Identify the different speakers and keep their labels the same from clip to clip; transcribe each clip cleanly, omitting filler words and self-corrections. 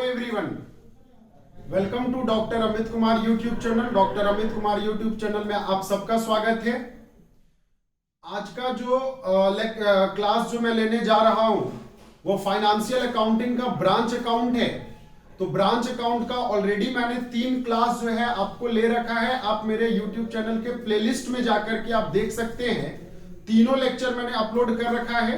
Speaker 1: Everyone, welcome to doctor Amit Kumar YouTube channel. Doctor Amit Kumar YouTube channel में आप सबका स्वागत है। आज का जो क्लास जो मैं लेने जा रहा हूं वो फाइनेंशियल अकाउंटिंग का ब्रांच अकाउंट है। तो ब्रांच अकाउंट का ऑलरेडी मैंने 3 क्लास जो है आपको ले रखा है। आप मेरे यूट्यूब चैनल के प्लेलिस्ट में जाकर के आप देख सकते हैं। तीनों लेक्चर मैंने अपलोड कर रखा है।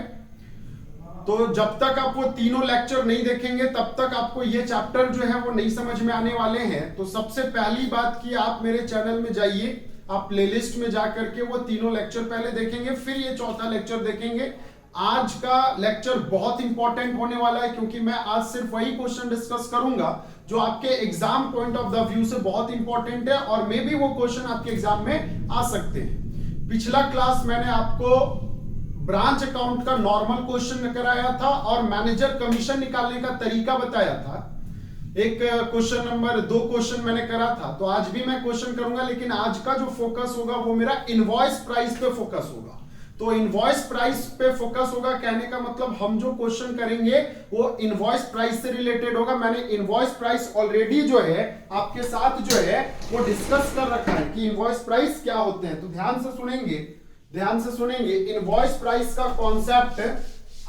Speaker 1: तो जब तक आप वो तीनों लेक्चर नहीं देखेंगे तब तक आपको ये चैप्टर जो है वो नहीं समझ में आने वाले हैं। तो सबसे पहली बात कि आप मेरे चैनल में जाइए, आप प्लेलिस्ट में जाकर के वो तीनों लेक्चर पहले देखेंगे, फिर ये चौथा लेक्चर देखेंगे। आज का लेक्चर बहुत इंपॉर्टेंट होने वाला है क्योंकि मैं आज सिर्फ वही क्वेश्चन डिस्कस करूंगा जो आपके exam point of the view से बहुत इंपॉर्टेंट है और मे बी वो क्वेश्चन आपके एग्जाम में आ सकते हैं। पिछला क्लास मैंने आपको ब्रांच अकाउंट का नॉर्मल क्वेश्चन कराया था और मैनेजर कमीशन निकालने का तरीका बताया था। एक क्वेश्चन नंबर 2 क्वेश्चन मैंने करा था। तो आज भी मैं क्वेश्चन करूंगा, लेकिन आज का जो फोकस होगा वो मेरा इनवॉइस प्राइस पे फोकस होगा। तो इनवॉइस प्राइस पे फोकस होगा कहने का मतलब हम जो क्वेश्चन करेंगे वो इनवॉइस प्राइस से रिलेटेड होगा। मैंने इनवॉइस प्राइस ऑलरेडी जो है आपके साथ जो है वो डिस्कस कर रखा है कि इनवॉइस प्राइस क्या होते हैं। तो ध्यान से सुनेंगे। इनवॉइस प्राइस का कॉन्सेप्ट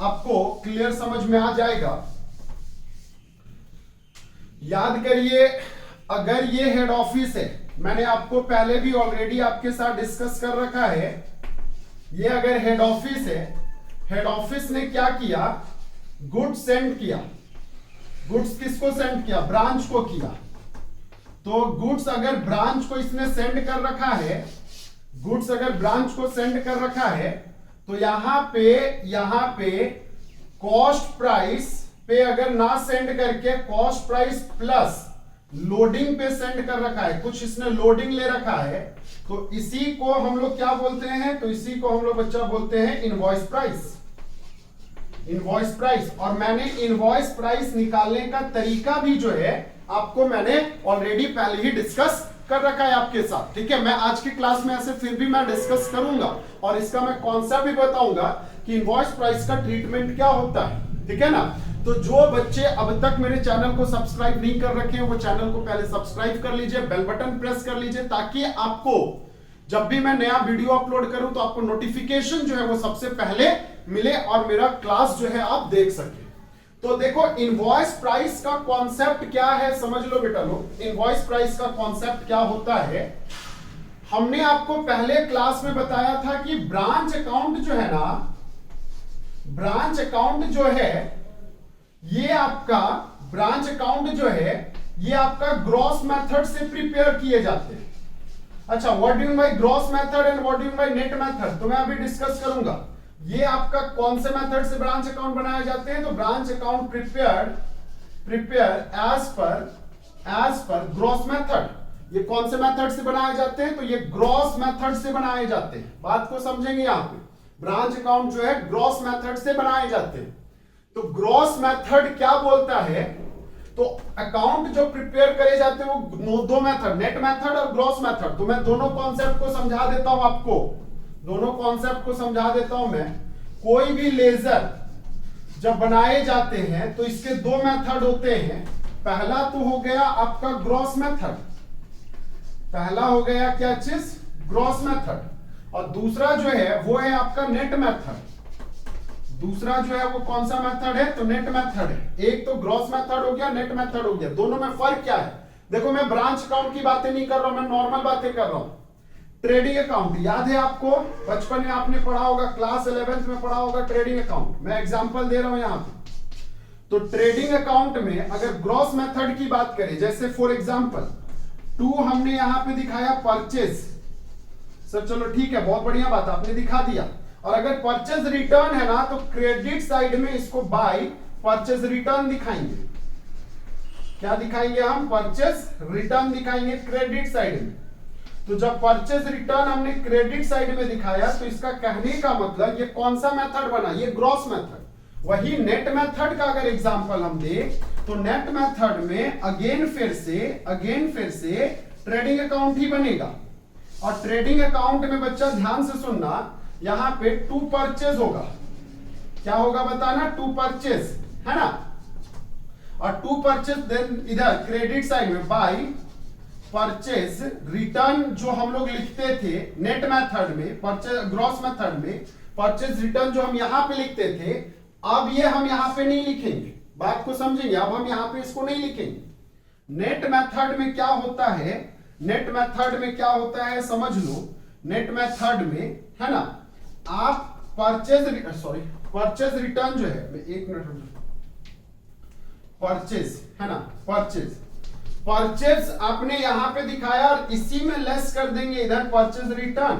Speaker 1: आपको क्लियर समझ में आ जाएगा। याद करिए, अगर ये हेड ऑफिस है, मैंने आपको पहले भी ऑलरेडी आपके साथ डिस्कस कर रखा है। ये अगर हेड ऑफिस है, हेड ऑफिस ने क्या किया, गुड्स सेंड किया। गुड्स किसको सेंड किया? ब्रांच को किया। तो गुड्स अगर ब्रांच को इसने सेंड कर रखा है, गुड्स अगर ब्रांच को सेंड कर रखा है, तो यहां पे कॉस्ट प्राइस पे अगर ना सेंड करके कॉस्ट प्राइस प्लस लोडिंग पे सेंड कर रखा है, कुछ इसने लोडिंग ले रखा है, तो इसी को हम लोग क्या बोलते हैं? तो इसी को हम लोग बच्चा बोलते हैं इनवॉइस प्राइस। Invoice price. और मैंने इनवॉइस प्राइस निकालने का तरीका भी जो है आपको मैंने ऑलरेडी पहले ही डिस्कस कर रखा है आपके साथ। ठीक है, मैं आज की क्लास में ऐसे फिर भी मैं डिस्कस करूंगा और इसका मैं कॉन्सेप्ट भी बताऊंगा कि इनवॉइस प्राइस का ट्रीटमेंट क्या होता है। ठीक है ना। तो जो बच्चे अब तक मेरे चैनल को सब्सक्राइब नहीं कर रखे हैं वो चैनल को पहले सब्सक्राइब कर लीजिए, बेल बटन प्रेस कर लीजिए, ताकि आपको जब भी मैं नया वीडियो अपलोड करूं तो आपको नोटिफिकेशन जो है वो सबसे पहले मिले और मेरा क्लास जो है आप देख सके। तो देखो, इनवॉइस प्राइस का कॉन्सेप्ट क्या है समझ लो बेटा लोग। इनवॉइस प्राइस का कॉन्सेप्ट क्या होता है, हमने आपको पहले क्लास में बताया था कि ब्रांच अकाउंट जो है ना, ब्रांच अकाउंट जो है ये आपका ब्रांच अकाउंट जो है ये आपका ग्रॉस मेथड से प्रिपेयर किए जाते हैं। अच्छा, what do you mean by gross method and what do you mean by net method, तो मैं अभी डिस्कस करूंगा। ये आपका कौन से मेथड से ब्रांच अकाउंट बनाए जाते हैं? तो branch account prepare as per gross method. ये कौन से मेथड से बनाए जाते हैं? तो ये ग्रॉस मेथड से बनाए जाते हैं। बात को समझेंगे यहां पे, ब्रांच अकाउंट जो है ग्रॉस मेथड से बनाए जाते हैं। तो ग्रॉस मेथड क्या बोलता है? तो अकाउंट जो प्रिपेयर करे जाते हैं वो 2 मेथड, नेट मेथड और ग्रॉस मेथड। तो मैं दोनों कॉन्सेप्ट को समझा देता हूं आपको, दोनों कॉन्सेप्ट को समझा देता हूं मैं। कोई भी लेजर जब बनाए जाते हैं तो इसके 2 मेथड होते हैं। पहला तो हो गया आपका ग्रॉस मेथड, पहला हो गया क्या चीज? Gross method. और दूसरा जो है वो है आपका नेट मेथड। दूसरा जो है वो कौन सा मेथड है? तो नेट मेथड है। एक तो ग्रॉस मेथड हो गया, नेट मेथड हो गया। दोनों में फर्क क्या है? देखो, मैं ब्रांच अकाउंट की बातें नहीं कर रहा हूं, मैं नॉर्मल बातें कर रहा हूं। ट्रेडिंग अकाउंट याद है आपको, बचपन में आपने पढ़ा होगा, क्लास 11th में पढ़ा होगा ट्रेडिंग अकाउंट। मैं एग्जांपल दे रहा हूं यहां पे। तो ट्रेडिंग अकाउंट में अगर ग्रॉस मेथड की बात करें, जैसे फॉर एग्जांपल 2 हमने यहां पे दिखाया परचेज। सर चलो ठीक है, बहुत बढ़िया बात आपने दिखा दिया। और अगर परचेज रिटर्न है ना तो क्रेडिट साइड में इसको बाय परचेज रिटर्न दिखाएंगे। क्या दिखाएंगे हम? परचेज रिटर्न दिखाएंगे क्रेडिट साइड में। तो जब परचेज रिटर्न हमने क्रेडिट साइड में दिखाया तो इसका कहने का मतलब ये कौन सा मेथड बना? ये ग्रॉस मेथड। वही नेट मेथड का अगर एग्जांपल हम दें तो नेट मेथड में अगेन फिर से ट्रेडिंग अकाउंट ही बनेगा। और ट्रेडिंग अकाउंट में बच्चा ध्यान से सुनना, यहां पे 2 परचेज होगा। क्या होगा बताना? 2 परचेज है ना। और टू परचेज, देन इधर क्रेडिट साइड में बाय परचेज रिटर्न जो हम लोग लिखते थे नेट मेथड में, परचेज ग्रॉस मेथड में परचेज रिटर्न जो हम यहां पे लिखते थे, अब ये हम यहां पे नहीं लिखेंगे, बात को समझेंगे। अब हम यहां पे इसको नहीं लिखेंगे। नेट मेथड में क्या होता है, नेट मेथड में क्या होता है समझ लो। नेट मेथड में है ना, आप परचेज रिटर्न जो है, एक मिनट, परचेज है ना, परचेज आपने यहां पे दिखाया और इसी में लेस कर देंगे इधर परचेज रिटर्न।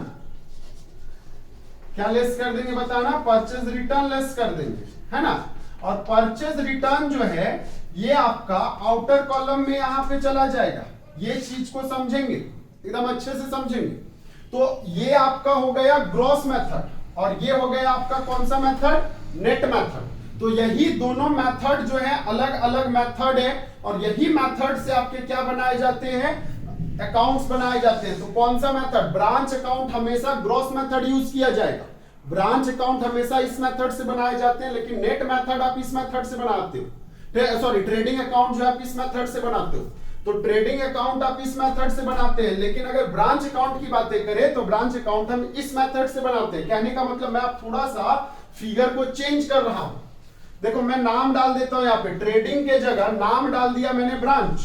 Speaker 1: क्या लेस कर देंगे बताना, परचेज रिटर्न लेस कर देंगे, है ना। और परचेज रिटर्न जो है ये आपका आउटर कॉलम में यहां पे चला जाएगा। ये चीज को समझेंगे, एकदम अच्छे से समझेंगे। तो ये आपका हो गया ग्रॉस मेथड और ये हो गया आपका कौन सा मेथड, नेट मेथड। तो यही दोनों मेथड जो है अलग अलग मेथड है और यही मेथड से आपके क्या बनाए जाते हैं, अकाउंट्स बनाए जाते हैं। तो कौन सा मेथड, ब्रांच अकाउंट हमेशा ग्रॉस मेथड यूज किया जाएगा। ब्रांच अकाउंट हमेशा इस मेथड से बनाए जाते हैं, लेकिन नेट मेथड आप इस मेथड से बनाते हो। सॉरी, ट्रेडिंग अकाउंट जो आप इस मेथड से बनाते हो। तो ट्रेडिंग अकाउंट आप इस मेथड से बनाते हैं, लेकिन अगर ब्रांच अकाउंट की बातें करें तो ब्रांच अकाउंट हम इस मेथड से बनाते हैं। कहने का मतलब मैं आप थोड़ा सा फिगर को चेंज कर रहा हूं। देखो मैं नाम डाल देता हूं यहाँ पे, ट्रेडिंग के जगह नाम डाल दिया मैंने ब्रांच,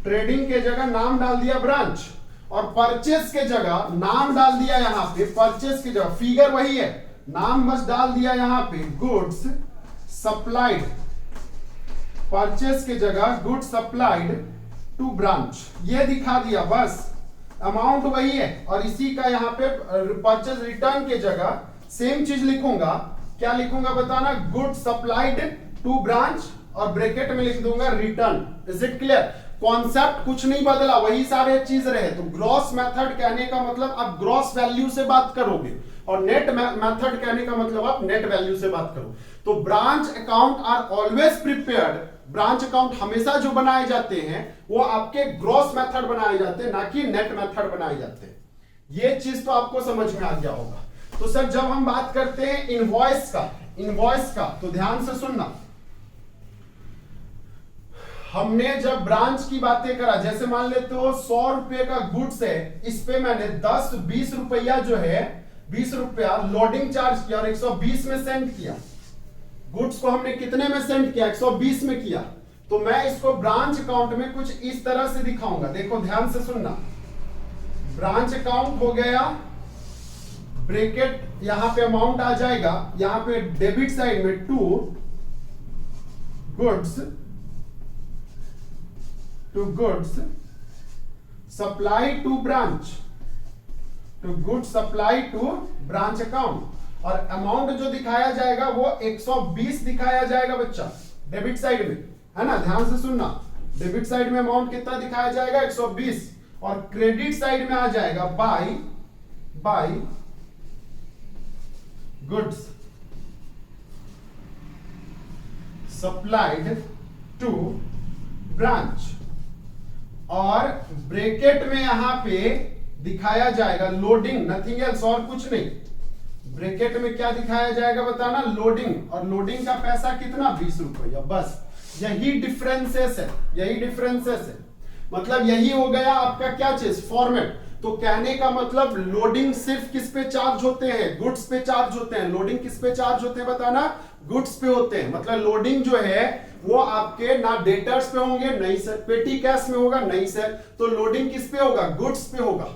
Speaker 1: ट्रेडिंग के जगह नाम डाल दिया ब्रांच, और परचेस के जगह नाम डाल दिया यहाँ पे, परचेस की जगह फिगर वही है, नाम बस डाल दिया यहाँ पे गुड्स सप्लाइड, परचेस के जगह गुड्स सप्लाइड टू ब्रांच, ये दिखा दिया बस, अमाउंट वही है। और इसी का यहाँ पे परचेस रिटर्न के जगह सेम चीज लिखूंगा। क्या लिखूंगा बताना, गुड्स सप्लाइड टू ब्रांच और ब्रैकेट में लिख दूंगा return. Is it clear? Concept कुछ नहीं बदला, वही सारे चीज रहे। तो ग्रॉस मेथड कहने का मतलब आप ग्रॉस वैल्यू से बात करोगे और नेट मेथड कहने का मतलब आप नेट वैल्यू से बात करो। तो branch account are always prepared, branch account हमेशा जो बनाए जाते हैं वो आपके ग्रॉस मेथड बनाए जाते हैं, ना कि नेट मेथड बनाए जाते हैं। ये चीज तो आपको समझ में आ गया होगा। तो सर जब हम बात करते हैं इनवॉइस का तो ध्यान से सुनना। हमने जब ब्रांच की बातें करा, जैसे मान लेते हो 100 रुपए का गुड्स है, इस पे मैंने 10-20 रुपया जो है 20 रुपया लोडिंग चार्ज किया और 120 में सेंड किया। गुड्स को हमने कितने में सेंड किया, 120 में किया। तो मैं इसको ब्रांच अकाउंट में कुछ इस तरह से दिखाऊंगा। देखो ध्यान से सुनना, ब्रांच अकाउंट हो गया, ब्रैकेट यहां पे अमाउंट आ जाएगा, यहां पे डेबिट साइड में to goods supply to branch, to goods supply to branch account. और अमाउंट जो दिखाया जाएगा वो 120 दिखाया जाएगा बच्चा, डेबिट साइड में, है ना। ध्यान से सुनना, डेबिट साइड में अमाउंट कितना दिखाया जाएगा, 120, और क्रेडिट साइड में आ जाएगा by goods supplied to branch. और ब्रैकेट में यहां पे दिखाया जाएगा लोडिंग, नथिंग एल्स, और कुछ नहीं। ब्रैकेट में क्या दिखाया जाएगा बताना, लोडिंग, और लोडिंग का पैसा कितना, 20 रुपया। बस यही डिफरेंसेस है, यही डिफरेंसेस है। मतलब यही हो गया आपका क्या चीज, फॉर्मेट। तो कहने का मतलब लोडिंग सिर्फ किस पे चार्ज होते हैं, गुड्स पे चार्ज होते हैं। लोडिंग किस पे चार्ज होते हैं बताना, गुड्स पे होते हैं। मतलब लोडिंग जो है वो आपके ना डेटर्स पे होंगे, नहीं सर। पेटी कैश में होगा, नहीं सर। तो लोडिंग किस पे होगा, गुड्स पे होगा।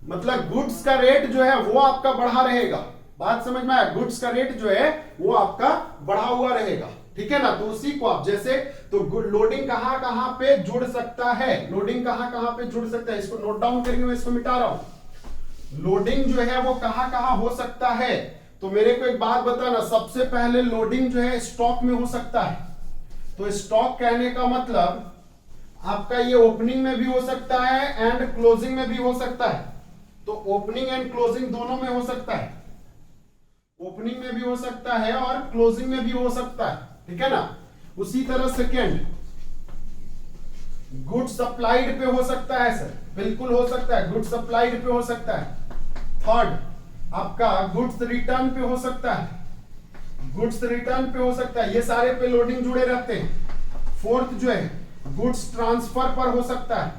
Speaker 1: मतलब गुड्स का रेट जो है वो आपका बढ़ा रहेगा। बात समझ में आया, गुड्स का रेट जो है वो आपका बढ़ा हुआ रहेगा, ठीक है ना। तो उसी को आप जैसे, तो लोडिंग कहां कहां पे जुड़ सकता है, लोडिंग कहां कहां पे जुड़ सकता है, इसको नोट डाउन करेंगे, मैं इसको मिटा रहा हूं। लोडिंग जो है वो कहां कहां हो सकता है, तो मेरे को एक बात बताना। सबसे पहले लोडिंग जो है स्टॉक में हो सकता है। तो स्टॉक कहने का मतलब आपका ये ओपनिंग में भी हो सकता है एंड क्लोजिंग में भी हो सकता है। तो ओपनिंग एंड क्लोजिंग दोनों में हो सकता है, ओपनिंग में भी हो सकता है और क्लोजिंग में भी हो सकता है, ठीक है ना। उसी तरह सेकेंड, गुड सप्लाइड पे हो सकता है सर, बिल्कुल हो सकता है, गुड सप्लाइड पे हो सकता है। थर्ड आपका गुड्स रिटर्न पे हो सकता है, गुड्स रिटर्न पे हो सकता है। ये सारे पे लोडिंग जुड़े रहते हैं। फोर्थ जो है गुड्स ट्रांसफर पर हो सकता है,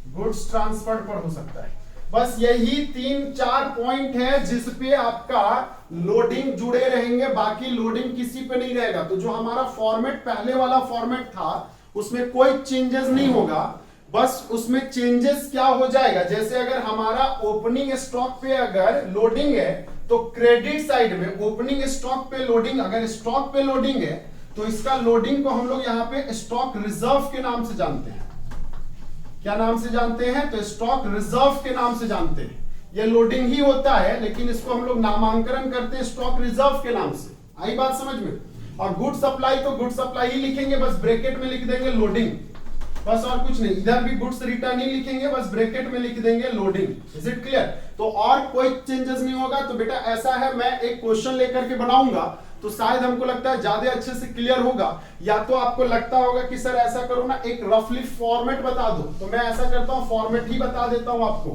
Speaker 1: गुड्स ट्रांसफर पर हो सकता है। बस यही 3-4 पॉइंट है जिसपे आपका लोडिंग जुड़े रहेंगे, बाकी लोडिंग किसी पे नहीं रहेगा। तो जो हमारा फॉर्मेट पहले वाला फॉर्मेट था उसमें कोई चेंजेस नहीं होगा, बस उसमें चेंजेस क्या हो जाएगा, जैसे अगर हमारा ओपनिंग स्टॉक पे अगर लोडिंग है तो क्रेडिट साइड में ओपनिंग स्टॉक पे लोडिंग, अगर स्टॉक पे लोडिंग है तो इसका लोडिंग को हम लोग यहां पे स्टॉक रिजर्व के नाम से जानते हैं। क्या नाम से जानते हैं? तो स्टॉक रिजर्व के नाम से जानते हैं। ये लोडिंग ही होता है लेकिन इसको हम लोग नामांकन करते हैं स्टॉक रिजर्व के नाम से। आई बात समझ में? और गुड सप्लाई तो गुड सप्लाई ही लिखेंगे, बस ब्रैकेट में लिख देंगे लोडिंग, बस और कुछ नहीं। इधर भी गुड्स रिटर्न ही लिखेंगे, बस ब्रैकेट में लिख देंगे लोडिंग। Is it clear? तो और कोई चेंजेस नहीं होगा। तो बेटा ऐसा है, मैं एक क्वेश्चन लेकर के बनाऊंगा तो शायद हमको लगता है ज्यादा अच्छे से क्लियर होगा, या तो आपको लगता होगा कि सर ऐसा करो ना, एक रफली फॉर्मेट बता दो, तो मैं ऐसा करता हूं फॉर्मेट ही बता देता हूं आपको।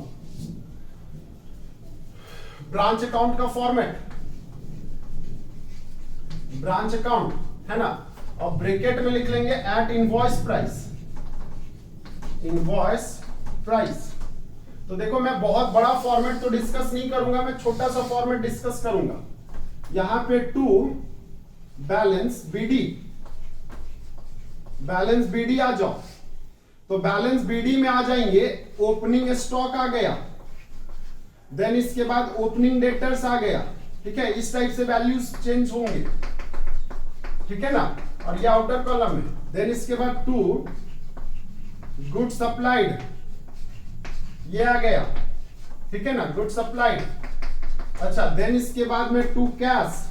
Speaker 1: ब्रांच अकाउंट का फॉर्मेट, ब्रांच अकाउंट है ना, और ब्रैकेट में लिख लेंगे at invoice price, invoice price. तो देखो मैं बहुत बड़ा फॉर्मेट तो डिस्कस नहीं करूंगा, मैं छोटा सा फॉर्मेट डिस्कस करूंगा। यहां पे to balance BD, balance BD आ जाओ, तो बैलेंस बीडी में आ जाएंगे ओपनिंग स्टॉक आ गया, देन इसके बाद ओपनिंग डेटर्स आ गया, ठीक है, इस टाइप से वैल्यूज चेंज होंगे, ठीक है ना, और ये आउटर कॉलम में। देन इसके बाद टू गुड सप्लाइड, ये आ गया, ठीक है ना, गुड सप्लाइड। अच्छा, देन इसके बाद में टू कैश,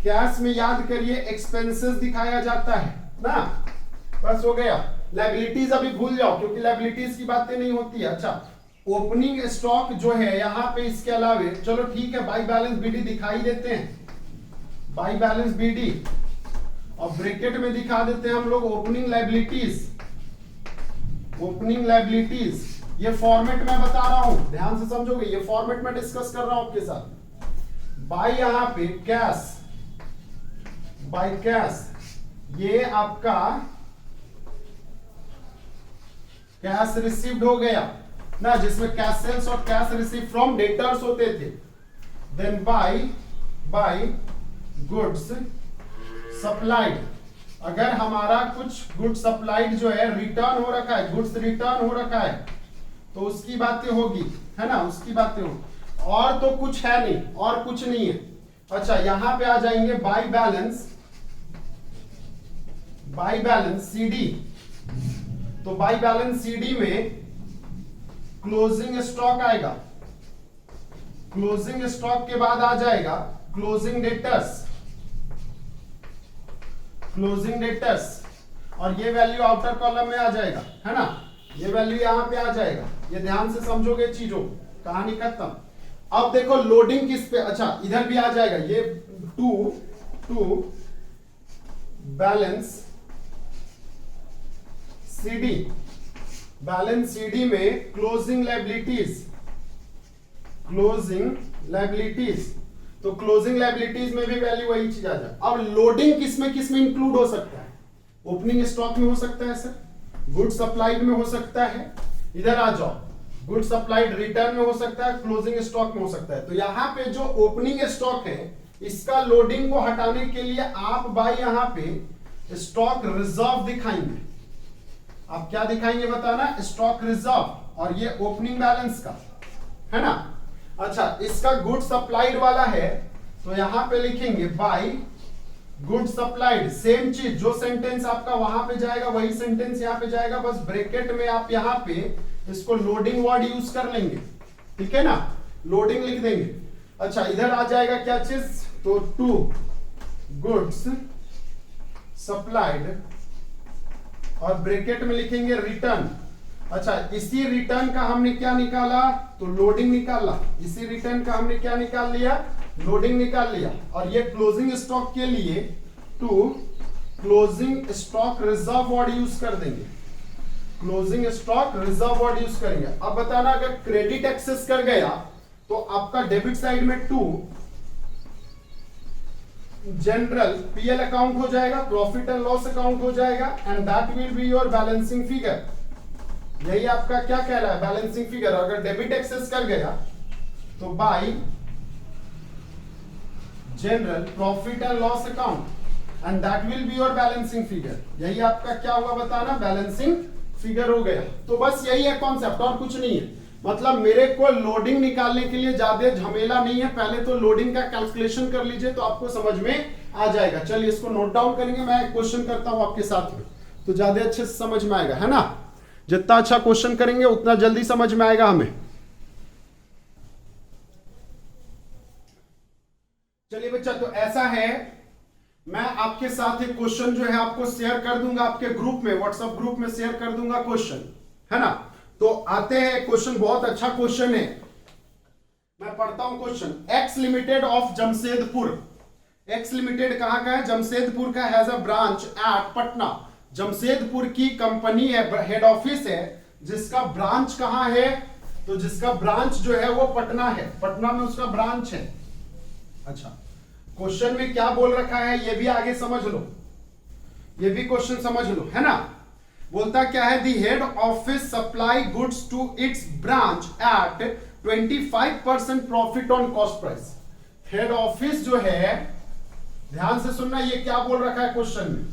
Speaker 1: कैश में याद करिए एक्सपेंसेस दिखाया जाता है ना, बस हो गया। लायबिलिटीज अभी भूल जाओ क्योंकि लायबिलिटीज की बातें नहीं होती है। अच्छा, ओपनिंग स्टॉक जो है यहां पे इसके अलावे, चलो ठीक है, बाई बैलेंस बीडी दिखाई देते हैं, बाई बैलेंस बीडी, और ब्रैकेट में दिखा देते हैं हम लोग ओपनिंग लायबिलिटीज, ओपनिंग लायबिलिटीज। ये फॉर्मेट मैं बता रहा हूं, ध्यान से समझोगे, ये फॉर्मेट मैं डिस्कस कर रहा हूं आपके साथ। बाय यहां पे कैश, बाय कैश, ये आपका कैश रिसीव्ड हो गया ना, जिसमें कैश सेल्स और कैश रिसीव फ्रॉम डेटर्स होते थे। देन बाय गुड्स सप्लाइड, अगर हमारा कुछ गुड सप्लाइड जो है रिटर्न हो रखा है, गुड्स रिटर्न हो रखा है, तो उसकी बातें होगी, है ना, उसकी बातें होगी। और तो कुछ है नहीं, और कुछ नहीं है। अच्छा, यहां पे आ जाएंगे by balance, by balance CD, तो बाय बैलेंस सीडी में क्लोजिंग स्टॉक आएगा, क्लोजिंग स्टॉक के बाद आ जाएगा क्लोजिंग डेटर्स, क्लोजिंग डेटर्स, और ये वैल्यू आउटर कॉलम में आ जाएगा, है ना, ये वैल्यू यहां पे आ जाएगा। ये ध्यान से समझोगे चीजों, कहानी खत्म। अब देखो लोडिंग किस पे, अच्छा इधर भी आ जाएगा ये to balance sheet, balance sheet में क्लोजिंग लायबिलिटीज, क्लोजिंग लायबिलिटीज, तो क्लोजिंग लायबिलिटीज में भी वैल्यू वही चीज आ जाए। अब लोडिंग किसमें किसमें इंक्लूड हो सकता है? ओपनिंग स्टॉक में हो सकता है सर, गुड सप्लाइड में हो सकता है, इधर आ जाओ, गुड सप्लाइड रिटर्न में हो सकता है, क्लोजिंग स्टॉक में हो सकता है। तो यहां पे जो ओपनिंग स्टॉक है इसका लोडिंग को हटाने के लिए आप बाय यहां पे स्टॉक रिजर्व दिखाएंगे। आप क्या दिखाएंगे बताना? स्टॉक रिजर्व, और ये ओपनिंग बैलेंस का, है ना। अच्छा, इसका गुड सप्लाइड वाला है तो यहां पे लिखेंगे बाय गुड सप्लाइड, सेम चीज, जो सेंटेंस आपका वहां पे जाएगा वही सेंटेंस यहां पे जाएगा, बस ब्रैकेट में आप यहां पे इसको लोडिंग वर्ड यूज कर लेंगे, ठीक है ना, लोडिंग लिख देंगे। अच्छा, इधर आ जाएगा क्या चीज, तो टू गुड्स सप्लाइड, और ब्रैकेट में लिखेंगे रिटर्न। अच्छा, इसी रिटर्न का हमने क्या निकाला, तो लोडिंग निकाला, इसी रिटर्न का हमने क्या निकाल लिया, लोडिंग निकाल लिया। और ये क्लोजिंग स्टॉक के लिए to closing stock reserve word use कर देंगे, closing stock reserve word use करेंगे। अब बताना, अगर क्रेडिट एक्सेस कर गया तो आपका डेबिट साइड में टू जनरल पीएल अकाउंट हो जाएगा, प्रॉफिट एंड लॉस अकाउंट हो जाएगा, and that will be your balancing figure. यही आपका क्या कह रहा है, बैलेंसिंग फिगर। अगर डेबिट एक्सेस कर गया तो bye general profit and loss account and that will be your balancing figure. यही आपका क्या हुआ बताना, बैलेंसिंग फिगर हो गया। तो बस यही है कॉन्सेप्ट और कुछ नहीं है। मतलब मेरे को लोडिंग निकालने के लिए ज्यादा झमेला नहीं है, पहले तो लोडिंग का कैलकुलेशन कर लीजिए तो आपको समझ में आ जाएगा। चलिए इसको नोट डाउन करेंगे, मैं एक क्वेश्चन करता हूं आपके साथ में तो ज्यादा अच्छे से समझ में आएगा, है ना। जितना अच्छा क्वेश्चन करेंगे उतना जल्दी समझ में आएगा हमें। चलिए बच्चा, तो ऐसा है, मैं आपके साथ एक क्वेश्चन जो है आपको शेयर कर दूंगा, आपके ग्रुप में, व्हाट्सएप ग्रुप में शेयर कर दूंगा क्वेश्चन, है ना। तो आते हैं क्वेश्चन, बहुत अच्छा क्वेश्चन है, मैं पढ़ता हूं question. X limited of Jamshedpur, x limited कहां का है, जमशेदपुर का, has a branch at Patna. Jamshedpur की कंपनी है, हेड ऑफिस है, जिसका ब्रांच कहां है, तो जिसका ब्रांच जो है वो पटना है, पटना में उसका ब्रांच है। अच्छा, क्वेश्चन में क्या बोल रखा है ये भी आगे समझ लो, ये भी क्वेश्चन समझ लो, है ना। बोलता क्या है, the head office supply goods to its branch at 25% profit on cost price. Head office जो है, ध्यान से सुनना, ये क्या बोल रखा है क्वेश्चन में।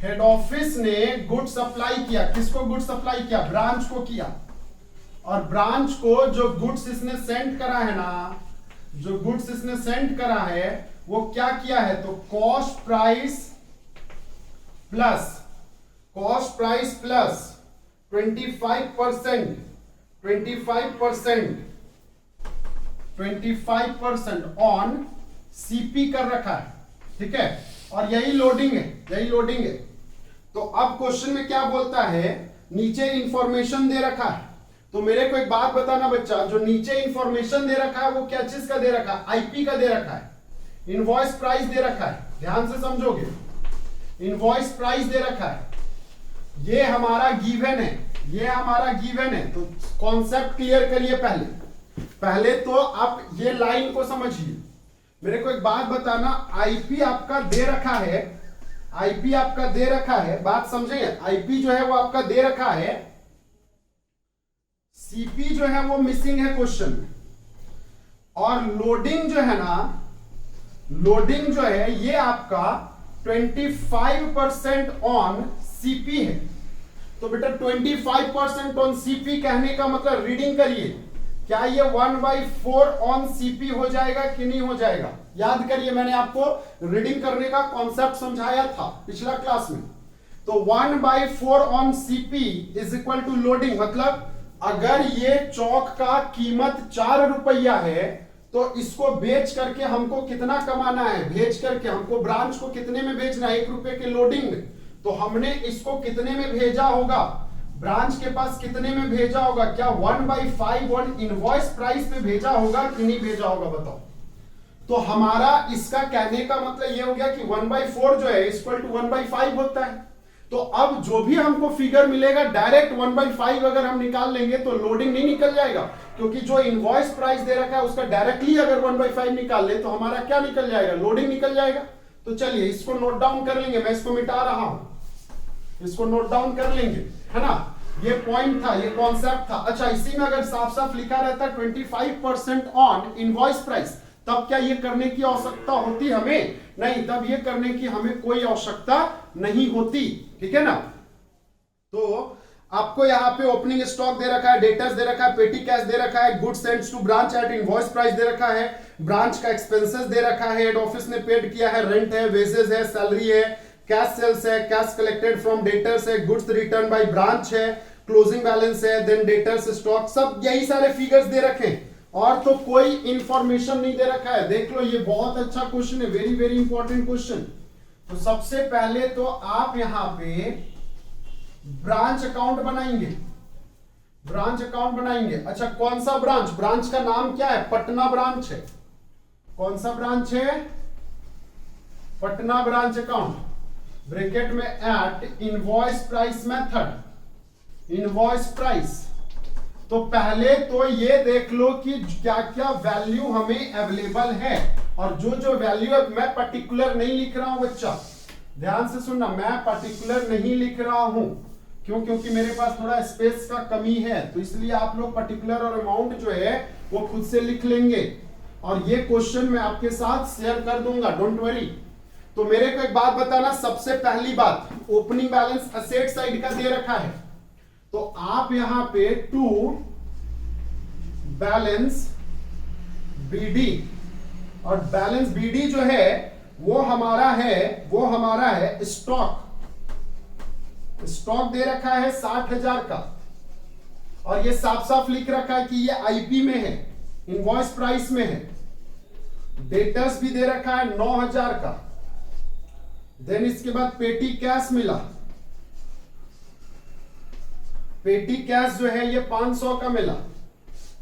Speaker 1: हेड ऑफिस ने गुड सप्लाई किया, किसको गुड सप्लाई किया, ब्रांच को किया, और ब्रांच को जो गुड्स इसने सेंड करा है ना, जो गुड्स इसने सेंड करा है वो क्या किया है, तो cost price plus 25% on CP कर रखा है, ठीक है, और यही लोडिंग है, यही लोडिंग है। तो अब क्वेश्चन में क्या बोलता है, नीचे इंफॉर्मेशन दे रखा है, तो मेरे को एक बात बताना बच्चा, जो नीचे इंफॉर्मेशन दे रखा है वो क्या चीज का दे रखा है, आईपी का दे रखा है, इनवॉइस प्राइस दे रखा है, ध्यान से समझोगे, इनवॉइस प्राइस दे रखा है, ये हमारा गिवन है, ये हमारा गिवन है। तो कॉन्सेप्ट क्लियर करिए पहले तो आप ये लाइन को समझिए। मेरे को एक बात बताना, आईपी आपका दे रखा है, आईपी आपका दे रखा है, बात समझेंगे, आईपी जो है वो आपका दे रखा है, सीपी जो है वो मिसिंग है क्वेश्चन में, और लोडिंग जो है ना, लोडिंग जो है ये आपका 25% ऑन सीपी है। तो बेटा 25% ऑन सीपी कहने का मतलब, रीडिंग करिए, क्या ये 1/4 ऑन सीपी हो जाएगा कि नहीं हो जाएगा। याद करिए, मैंने आपको रीडिंग करने का कॉन्सेप्ट समझाया था पिछला क्लास में। तो 1/4 on CP is equal to loading, मतलब अगर ये चौक का कीमत 4 रुपया है तो इसको बेच करके हमको कितना कमाना है, भेज करके हमको ब्रांच को कितने में भेजना है, 1 रुपए के लोडिंग में, तो हमने इसको कितने में भेजा होगा, ब्रांच के पास कितने में भेजा होगा, क्या 1/5 ऑन इनवॉइस प्राइस पे भेजा होगा कि नहीं भेजा होगा, बताओ। तो हमारा इसका कहने का मतलब ये हो गया कि 1/4 जो है इक्वल टू 1/5 होता है। तो अब जो भी हमको फिगर मिलेगा डायरेक्ट 1/5 अगर हम निकाल लेंगे तो लोडिंग नहीं निकल जाएगा, क्योंकि जो इनवॉइस प्राइस दे रखा है उसका डायरेक्टली अगर 1/5 निकाल ले तो हमारा क्या निकल जाएगा, लोडिंग निकल जाएगा। तो चलिए इसको नोट डाउन कर लेंगे, मैं इसको मिटा रहा हूं, इसको नोट डाउन कर लेंगे, है ना। ये पॉइंट था, ये कॉन्सेप्ट था। अच्छा, इसी में अगर साफ साफ लिखा रहता 25% ऑन इनवॉइस प्राइस, तब क्या ये करने की आवश्यकता होती हमें, नहीं, तब ये करने की हमें कोई आवश्यकता नहीं होती, ठीक है ना। तो आपको यहाँ पे ओपनिंग स्टॉक दे रखा है, डेटर्स दे रखा है, पेटी कैश दे रखा है, goods sends to branch at invoice price दे रखा है, ब्रांच का एक्सपेंसेस दे रखा है, हेड ऑफिस ने पेड किया है, रेंट है, वेजेस है, सैलरी है, कैश सेल्स है, कैश कलेक्टेड फ्रॉम डेटर्स है, गुड्स रिटर्न बाय ब्रांच है, क्लोजिंग बैलेंस है, देन डेटर्स स्टॉक, सब यही सारे फिगर्स दे रखे हैं, और तो कोई इंफॉर्मेशन नहीं दे रखा है। देख लो, ये बहुत अच्छा क्वेश्चन है, वेरी वेरी इंपॉर्टेंट क्वेश्चन। तो सबसे पहले तो आप यहां पे ब्रांच अकाउंट बनाएंगे, ब्रांच अकाउंट बनाएंगे। अच्छा, कौन सा ब्रांच, ब्रांच का नाम क्या है, पटना ब्रांच है। कौन सा ब्रांच है, पटना ब्रांच अकाउंट, ब्रैकेट में at invoice price method, invoice price. तो पहले तो ये देख लो कि क्या क्या वैल्यू हमें अवेलेबल है, और जो जो वैल्यू है, मैं पर्टिकुलर नहीं लिख रहा हूं बच्चा, ध्यान से सुनना, मैं पर्टिकुलर नहीं लिख रहा हूं। क्यों? क्योंकि मेरे पास थोड़ा स्पेस का कमी है, तो इसलिए आप लोग पर्टिकुलर और अमाउंट जो है वो खुद से लिख लेंगे, और ये क्वेश्चन मैं आपके साथ शेयर कर दूंगा, डोंट वरी। तो मेरे को एक बात बताना, सबसे पहली बात, ओपनिंग बैलेंस असेट साइड का दे रखा है, तो आप यहां पे टू बैलेंस बीडी, और बैलेंस बीडी जो है वो हमारा है स्टॉक। स्टॉक दे रखा है 60,000 का, और ये साफ साफ लिख रखा है कि ये आईपी में है, इनवॉइस प्राइस में है। डेटर्स भी दे रखा है 9,000 का। देन इसके बाद पेटी कैश मिला, पेटी कैश जो है ये 500 का मिला,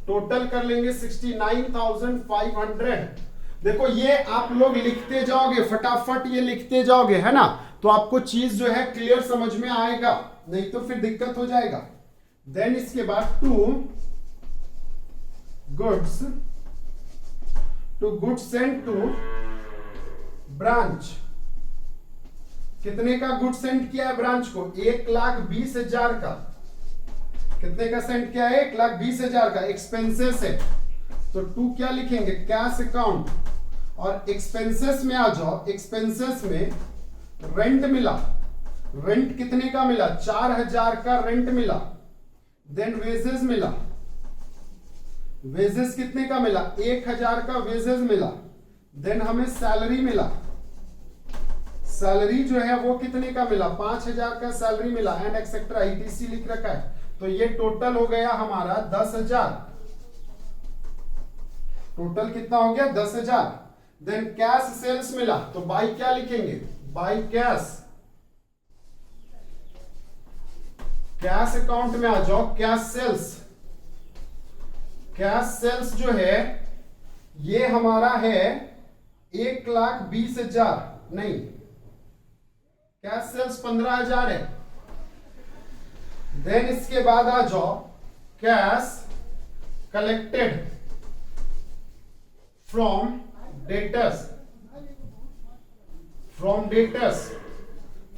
Speaker 1: टोटल कर लेंगे 69,500। देखो ये आप लोग लिखते जाओगे, फटाफट ये लिखते जाओगे, है ना, तो आपको चीज जो है क्लियर समझ में आएगा, नहीं तो फिर दिक्कत हो जाएगा। देन इसके बाद to goods send to branch, कितने का गुड सेंड किया है ब्रांच को? 1,20,000 का। कितने का सेंड किया है? 1,20,000 का। एक्सपेंसेस है तो टू क्या लिखेंगे? कैश अकाउंट, और एक्सपेंसेस में आ जाओ। एक्सपेंसेस में रेंट मिला, रेंट कितने का मिला? 4,000 का रेंट मिला। देन वेजेस मिला, वेजेस कितने का मिला? 1,000 का वेजेस मिला। देन हमें सैलरी मिला, सैलरी जो है वो कितने का मिला? 5,000 का सैलरी मिला, एंड एक्सेट्रा ईटीसी लिख रखा है। तो ये टोटल हो गया हमारा 10,000। टोटल कितना हो गया? 10,000। देन कैश सेल्स मिला, तो बाय क्या लिखेंगे? By cash. कैश अकाउंट में आ जाओ, कैश सेल्स। कैश सेल्स जो है ये हमारा है 1,20,000, नहीं, कैश सेल्स 15,000 है। देन इसके बाद आ जाओ कैश कलेक्टेड फ्रॉम डेटर्स,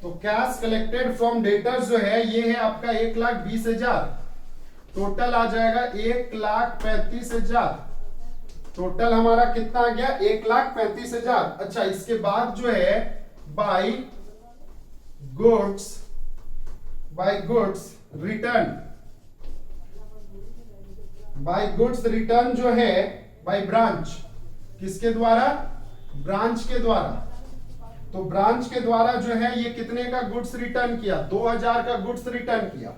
Speaker 1: तो कैश कलेक्टेड फ्रॉम डेटर्स जो है ये है आपका 1,20,000। टोटल आ जाएगा 1,35,000। टोटल हमारा कितना आ गया? 1,35,000। अच्छा, इसके बाद जो है बाय गुड्स रिटर्न जो है बाय ब्रांच, किसके द्वारा? ब्रांच के द्वारा। तो ब्रांच के द्वारा जो है ये कितने का गुड्स रिटर्न किया? 2,000 का गुड्स रिटर्न किया।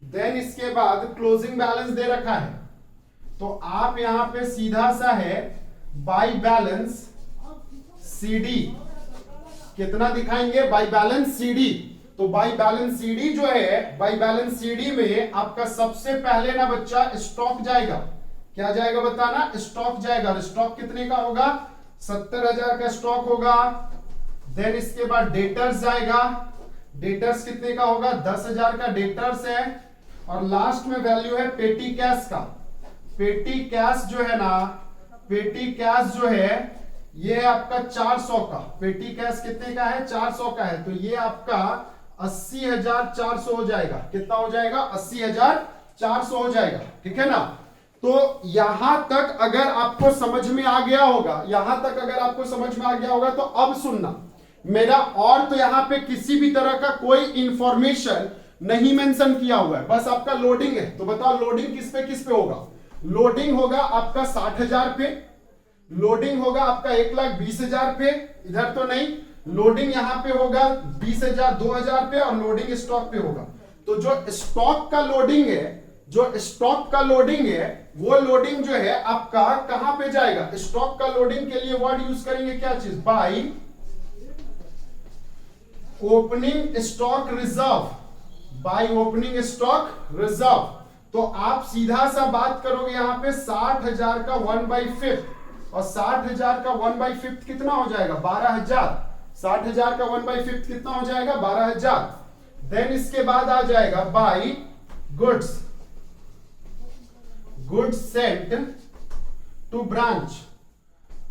Speaker 1: देन इसके बाद क्लोजिंग बैलेंस दे रखा है, तो आप यहां पे सीधा सा है बाय बैलेंस सीडी, कितना दिखाएंगे? By balance CD. तो बाय बैलेंस सीडी जो है, बाय बैलेंस सीडी में आपका सबसे पहले ना बच्चा स्टॉक जाएगा। क्या जाएगा बताना? स्टॉक जाएगा। और स्टॉक कितने का होगा? 70,000 का स्टॉक होगा। देन इसके बाद डेटर्स जाएगा, डेटर्स कितने का होगा? 10,000 का डेटर्स है। और लास्ट में वैल्यू है पेटी कैश का। पेटी कैश जो है ना, पेटी कैश जो है ये है आपका 400 का। पेटी कैश कितने का है? 400 का है। तो ये आपका 80,400 हो जाएगा। कितना हो जाएगा? 80,400 हो जाएगा। ठीक है ना? तो यहां तक अगर आपको समझ में आ गया होगा, यहां तक अगर आपको समझ में आ गया होगा, तो अब सुनना मेरा, और तो यहां पे किसी भी तरह का कोई इंफॉर्मेशन नहीं मेंशन किया हुआ है, बस आपका लोडिंग है। तो बताओ लोडिंग किस पे होगा? लोडिंग होगा आपका 60,000 पे, लोडिंग होगा आपका 1,20,000 पे, इधर तो नहीं, लोडिंग यहां पे होगा 20,000 2,000 पे, और लोडिंग स्टॉक पे होगा। तो जो स्टॉक का लोडिंग है, वो लोडिंग जो है आपका कहां पे जाएगा? स्टॉक का लोडिंग के लिए वर्ड यूज करेंगे क्या चीज? By opening stock reserve, by opening stock reserve. तो आप सीधा सा बात करोगे यहां पे 60,000 का 1/5, और 60,000 का 1/5 कितना हो जाएगा? 12,000। 60,000 का 1/5 कितना हो जाएगा? 12,000। देन इसके बाद आ जाएगा by goods sent to branch.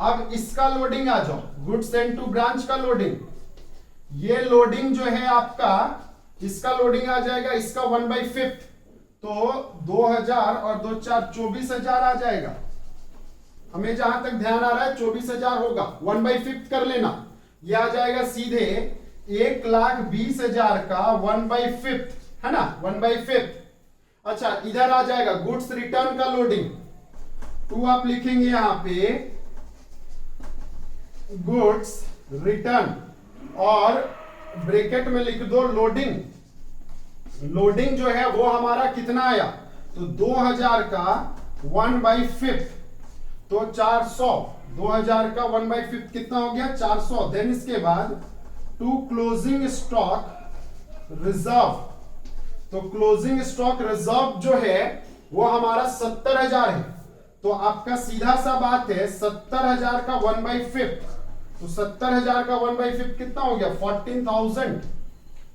Speaker 1: अब इसका लोडिंग आ जाओ, गुड्स सेंड टू ब्रांच का लोडिंग। ये लोडिंग जो है आपका, इसका लोडिंग आ जाएगा, इसका 1/5, तो 2000 और 2 4 24,000 आ जाएगा। हमें जहां तक ध्यान आ रहा है 24,000 होगा, 1/5 कर लेना। ये आ जाएगा सीधे 1,20,000 का 1/5, है ना, 1/5। अच्छा, इधर आ जाएगा गुड्स रिटर्न का लोडिंग, 2 आप लिखेंगे यहां पे गुड्स रिटर्न, और ब्रैकेट में लिख दो लोडिंग। लोडिंग जो है वो हमारा कितना आया, तो 2000 का 1/5, तो 400। 2000 का 1/5 कितना हो गया, 400। देन इसके बाद टू क्लोजिंग स्टॉक रिजर्व, तो क्लोजिंग स्टॉक रिजर्व जो है वो हमारा 70,000 है। तो आपका सीधा सा बात है 70,000 का 1/5, तो 70,000 का 1/5 कितना हो गया, 14,000।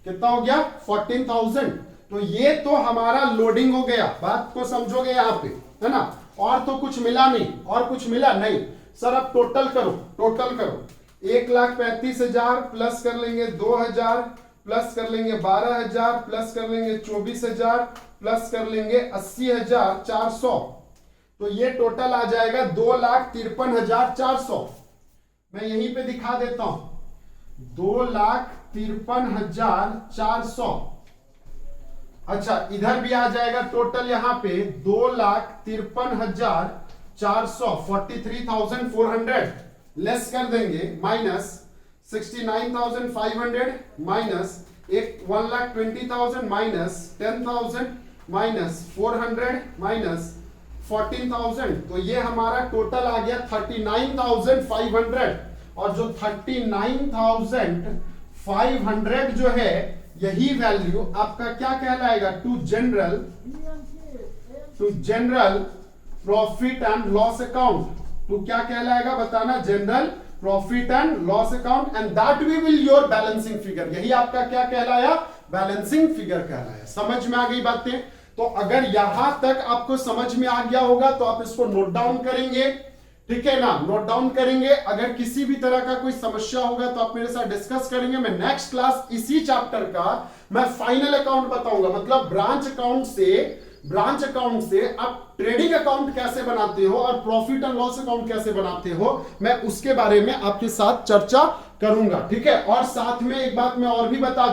Speaker 1: कितना हो गया, 14,000। तो ये तो हमारा लोडिंग हो गया, बात को समझोगे यहां पे, है ना। और तो कुछ मिला नहीं, और कुछ मिला नहीं सर। अब टोटल करो, टोटल करो। 1,35,000 प्लस कर लेंगे 2,000 प्लस कर लेंगे 12,000 प्लस कर लेंगे 24,000 प्लस कर लेंगे 80,400, तो ये टोटल आ जाएगा 2,53,400। मैं यहीं पे दिखा देता हूं, 2,53,400। अच्छा, इधर भी आ जाएगा टोटल, यहां पे 2,53,400, 43,400 लेस कर देंगे, minus 69,500 minus 1,20,000 minus 10,000 minus 400 minus 14,000, तो ये हमारा टोटल आ गया 39,500। और जो 39,500 जो है, यही वैल्यू आपका क्या कहलाएगा, to general profit and loss account. To क्या कहलाएगा बताना, general profit and loss account, and that we will your balancing figure. यही आपका क्या कहलाया, बैलेंसिंग फिगर कहलाया। समझ में आ गई बातें। तो अगर यहां तक आपको समझ में आ गया होगा तो आप इसको नोट डाउन करेंगे, ठीक है ना, नोट डाउन करेंगे। अगर किसी भी तरह का कोई समस्या होगा तो आप मेरे साथ डिस्कस करेंगे। मैं नेक्स्ट क्लास इसी चैप्टर का मैं फाइनल अकाउंट बताऊंगा, मतलब ब्रांच अकाउंट से आप ट्रेडिंग अकाउंट कैसे बनाते हो और प्रॉफिट एंड लॉस अकाउंट कैसे बनाते हो, मैं उसके बारे में आपके साथ चर्चा करूंगा, ठीक है। और साथ में एक बात मैं और भी बता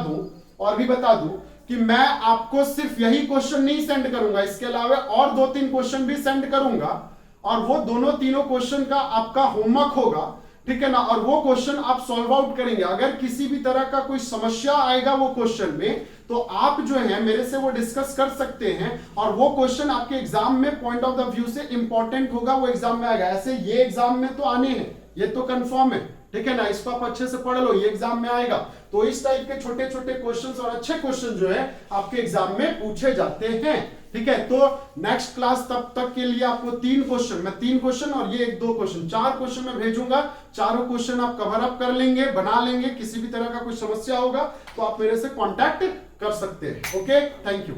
Speaker 1: दूं कि मैं आपको सिर्फ यही क्वेश्चन नहीं सेंड करूंगा, इसके अलावा और 2-3 क्वेश्चन भी सेंड करूंगा, और वो दोनों तीनों क्वेश्चन का आपका होमवर्क होगा, ठीक है ना। और वो क्वेश्चन आप सॉल्व आउट करेंगे। अगर किसी भी तरह का कोई समस्या आएगा वो क्वेश्चन में, तो आप जो है मेरे से वो डिस्कस कर सकते हैं, और वो क्वेश्चन आपके एग्जाम में पॉइंट ऑफ द व्यू से इंपॉर्टेंट होगा, वो एग्जाम में आएगा। ऐसे ये एग्जाम में तो आने हैं, ये तो कंफर्म है, ठीक है ना। इसको आप अच्छे से पढ़ लो, ये एग्जाम में आएगा। तो इस टाइप के छोटे छोटे क्वेश्चंस और अच्छे क्वेश्चन जो है आपके एग्जाम में पूछे जाते हैं, ठीक है। तो नेक्स्ट क्लास तब तक के लिए आपको 3 क्वेश्चन और ये 1-2 क्वेश्चन, 4 क्वेश्चन मैं भेजूंगा। चारों क्वेश्चन आप कवर अप कर लेंगे, बना लेंगे। किसी भी तरह का कोई समस्या होगा तो आप मेरे से कांटेक्ट कर सकते हैं। Okay, thank you.